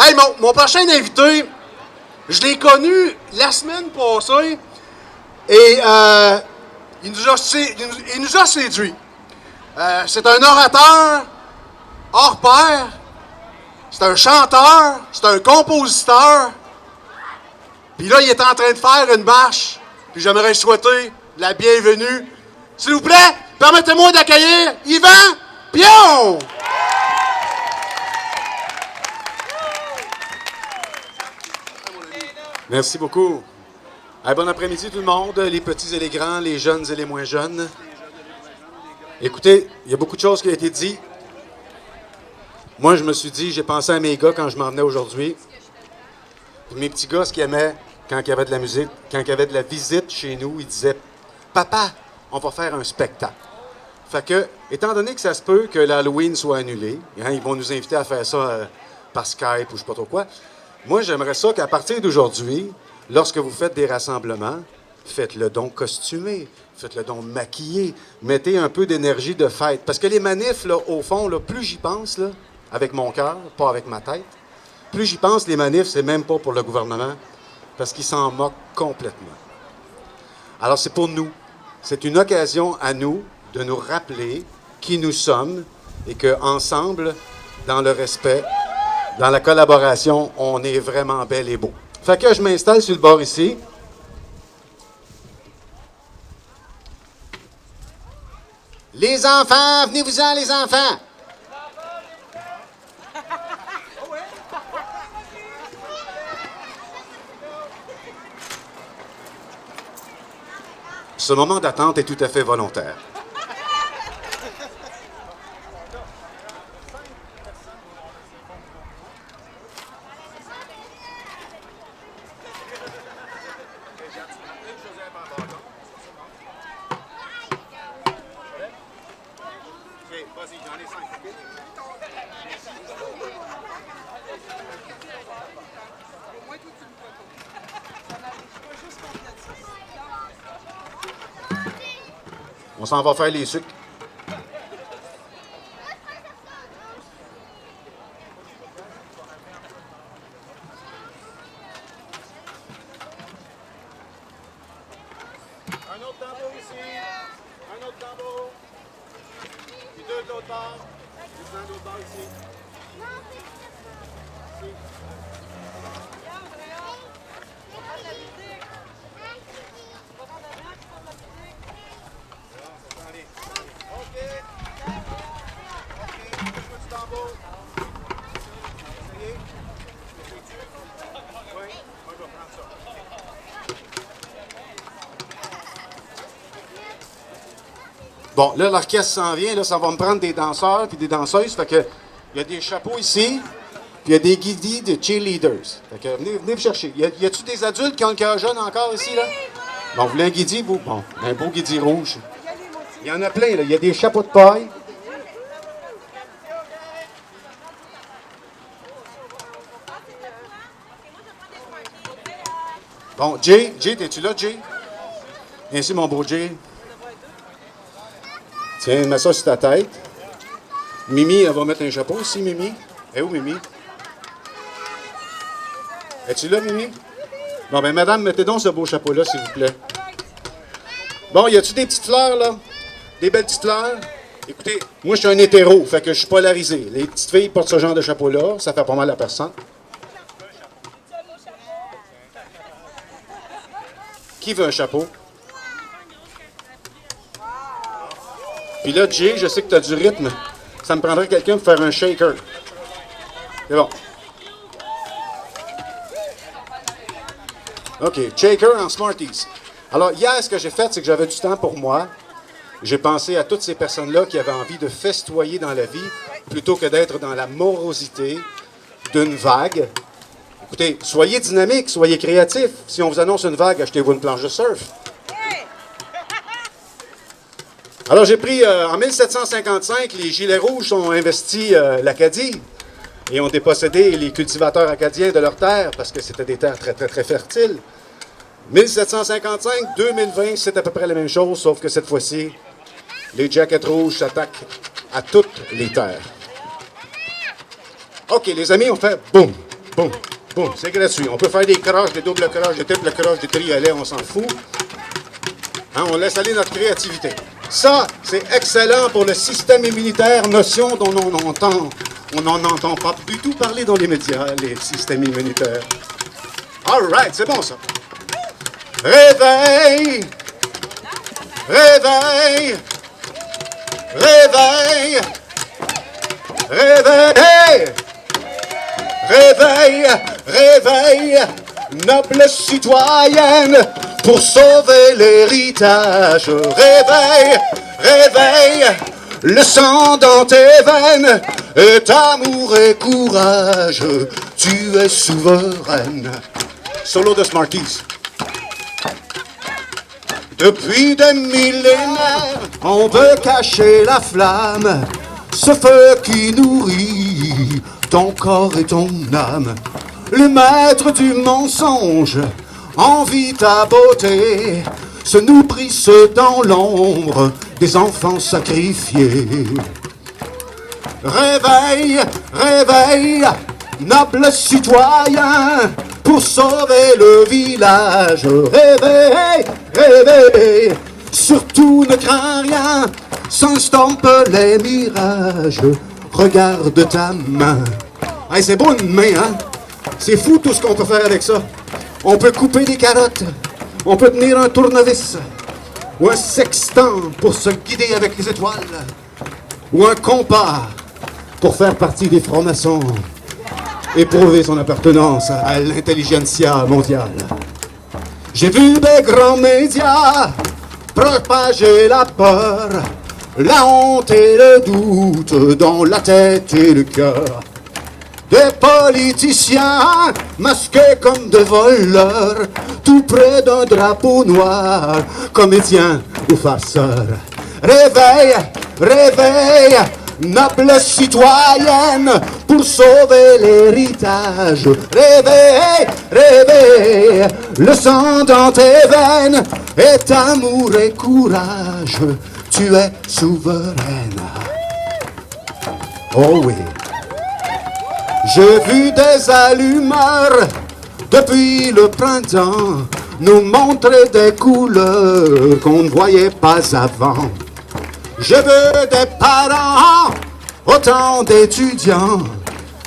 Hey, mon prochain invité, je l'ai connu la semaine passée et il nous a séduit. C'est un orateur hors pair, c'est un chanteur, c'est un compositeur. Puis là, il est en train de faire une marche. Puis j'aimerais souhaiter la bienvenue. S'il vous plaît, permettez-moi d'accueillir Yvan Pion! Merci beaucoup. Bon après-midi tout le monde, les petits et les grands, les jeunes et les moins jeunes. Écoutez, il y a beaucoup de choses qui ont été dites. Moi, je me suis dit, j'ai pensé à mes gars quand je m'en venais aujourd'hui. Puis mes petits gars, ce qu'ils aimaient, quand il y avait de la musique, quand il y avait de la visite chez nous, ils disaient « Papa, on va faire un spectacle. » Fait que, étant donné que ça se peut que l'Halloween soit annulé, hein, ils vont nous inviter à faire ça par Skype ou je sais pas trop quoi, moi, j'aimerais ça qu'à partir d'aujourd'hui, lorsque vous faites des rassemblements, faites-le donc costumé, faites-le donc maquillé, mettez un peu d'énergie de fête. Parce que les manifs, là, au fond, là, plus j'y pense, là, avec mon cœur, pas avec ma tête, plus j'y pense, les manifs, c'est même pas pour le gouvernement, parce qu'ils s'en moquent complètement. Alors, c'est pour nous. C'est une occasion à nous de nous rappeler qui nous sommes et qu'ensemble, dans le respect, dans la collaboration, on est vraiment bel et beau. Fait que je m'installe sur le bord ici. Les enfants, venez-vous-en, les enfants! Ce moment d'attente est tout à fait volontaire. On s'en va faire les sucres. Un autre tambour ici. Un autre tambour. Puis deux de l'autre bord. Puis un de l'autre bord ici. Ici. Bon, là, l'orchestre s'en vient, là, ça va me prendre des danseurs puis des danseuses. Fait que, il y a des chapeaux ici, puis il y a des guidis de cheerleaders. Fait que, venez me chercher. Y a-tu des adultes qui ont le cœur jeune encore ici, là? Bon, vous voulez un guidi, vous? Bon, un beau guidi rouge. Il y en a plein, là. Il y a des chapeaux de paille. Bon, Jay, t'es-tu là, Jay? Viens ici, mon beau Jay. Tiens, mets ça sur ta tête. Mimi, elle va mettre un chapeau ici, Mimi. Eh où, Mimi? Es-tu là, Mimi? Bon, ben, madame, mettez donc ce beau chapeau-là, s'il vous plaît. Bon, y a-tu des petites fleurs, là? Des belles petites fleurs? Écoutez, moi, je suis un hétéro, fait que je suis polarisé. Les petites filles portent ce genre de chapeau-là, ça fait pas mal à personne. Qui veut un chapeau? Puis là, Jay, je sais que tu as du rythme. Ça me prendrait quelqu'un pour faire un shaker. C'est bon. OK, shaker en Smarties. Alors, hier, ce que j'ai fait, c'est que j'avais du temps pour moi. J'ai pensé à toutes ces personnes-là qui avaient envie de festoyer dans la vie plutôt que d'être dans la morosité d'une vague. Écoutez, soyez dynamique, soyez créatif. Si on vous annonce une vague, achetez-vous une planche de surf. Alors, j'ai pris, en 1755, les Gilets rouges ont investi l'Acadie et ont dépossédé les cultivateurs acadiens de leurs terres parce que c'était des terres très, très, très fertiles. 1755, 2020, c'est à peu près la même chose, sauf que cette fois-ci, les jackets rouges s'attaquent à toutes les terres. OK, les amis, on fait boum, Bon, bon, c'est gratuit. On peut faire des croches, des doubles croches, des triples croches, des triolets, on s'en fout. Hein, on laisse aller notre créativité. Ça, c'est excellent pour le système immunitaire, notion dont on n'en entend pas du tout parler dans les médias, les systèmes immunitaires. All right, c'est bon ça. Réveil! Réveil! Réveil! Réveil! Réveil! Réveil! Noble citoyenne, pour sauver l'héritage. Réveil! Réveil! Le sang dans tes veines est amour et courage. Tu es souveraine. Solo de Smarties. Depuis des millénaires, on veut cacher la flamme, ce feu qui nourrit ton corps et ton âme. Le maître du mensonge envie ta beauté, se nourrissent dans l'ombre des enfants sacrifiés. Réveille, réveille, noble citoyen, pour sauver le village. Réveille, réveille, surtout ne crains rien, s'estampent les mirages. Regarde ta main. Hey, c'est beau une main, hein? C'est fou tout ce qu'on peut faire avec ça. On peut couper des carottes, on peut tenir un tournevis, ou un sextant pour se guider avec les étoiles, ou un compas pour faire partie des francs-maçons et prouver son appartenance à l'intelligentsia mondiale. J'ai vu des grands médias propager la peur, la honte et le doute dans la tête et le cœur. Des politiciens masqués comme des voleurs, tout près d'un drapeau noir, comédiens ou farceurs. Réveille, réveille, noble citoyenne, pour sauver l'héritage. Réveille, réveille, le sang dans tes veines est amour et courage. Tu es souveraine. Oh oui. J'ai vu des allumeurs depuis le printemps nous montrer des couleurs qu'on ne voyait pas avant. J'ai vu des parents, autant d'étudiants,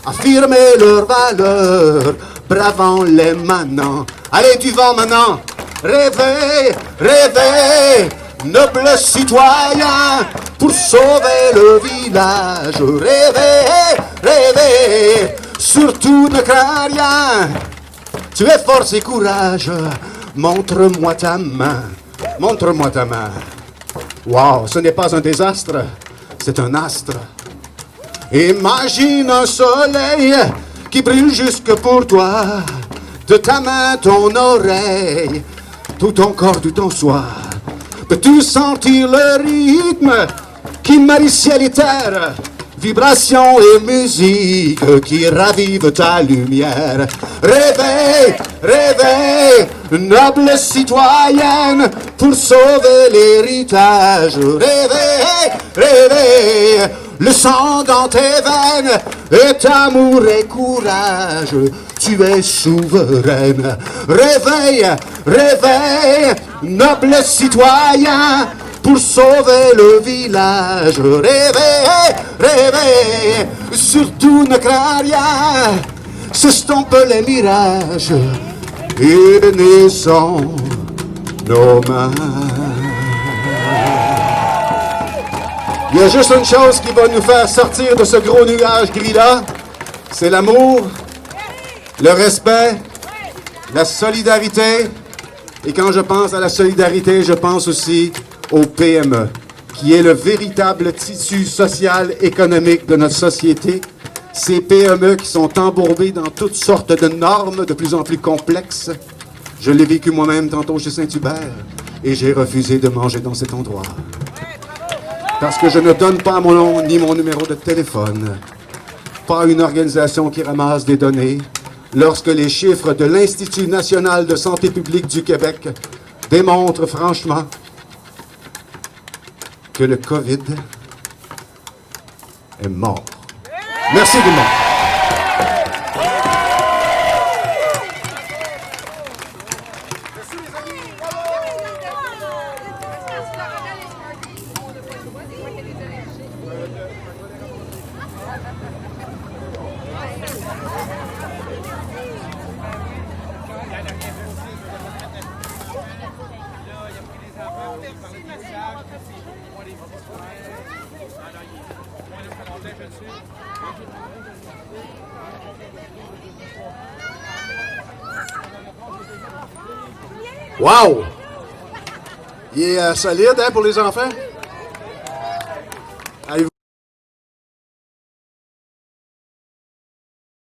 affirmer leurs valeurs, bravant les manants. Allez, du vent maintenant, réveille, réveille, noble citoyen, pour sauver le village. Réveille, réveille, surtout ne crains rien. Tu es force et courage, montre-moi ta main, montre-moi ta main. Wow, ce n'est pas un désastre, c'est un astre. Imagine un soleil qui brille jusque pour toi, de ta main, ton oreille, tout ton corps, tout ton soi. Peux-tu sentir le rythme qui marie ciel et terre, vibration et musique qui ravivent ta lumière. Réveille, réveille, noble citoyenne, pour sauver l'héritage. Réveille, réveille, le sang dans tes veines est amour et courage. Tu es souveraine. Réveille, réveille, noble citoyen, pour sauver le village. Réveille, réveille, surtout ne crains rien, s'estompent les mirages et naissons nos mains. Il y a juste une chose qui va nous faire sortir de ce gros nuage gris-là, c'est l'amour, le respect, la solidarité. Et quand je pense à la solidarité, je pense aussi aux PME, qui est le véritable tissu social économique de notre société. Ces PME qui sont embourbées dans toutes sortes de normes de plus en plus complexes. Je l'ai vécu moi-même tantôt chez Saint-Hubert et j'ai refusé de manger dans cet endroit. Parce que je ne donne pas mon nom ni mon numéro de téléphone. Pas une organisation qui ramasse des données lorsque les chiffres de l'Institut national de santé publique du Québec démontrent franchement que le COVID est mort. Merci tout le monde. Wow! Il est solide, hein, pour les enfants?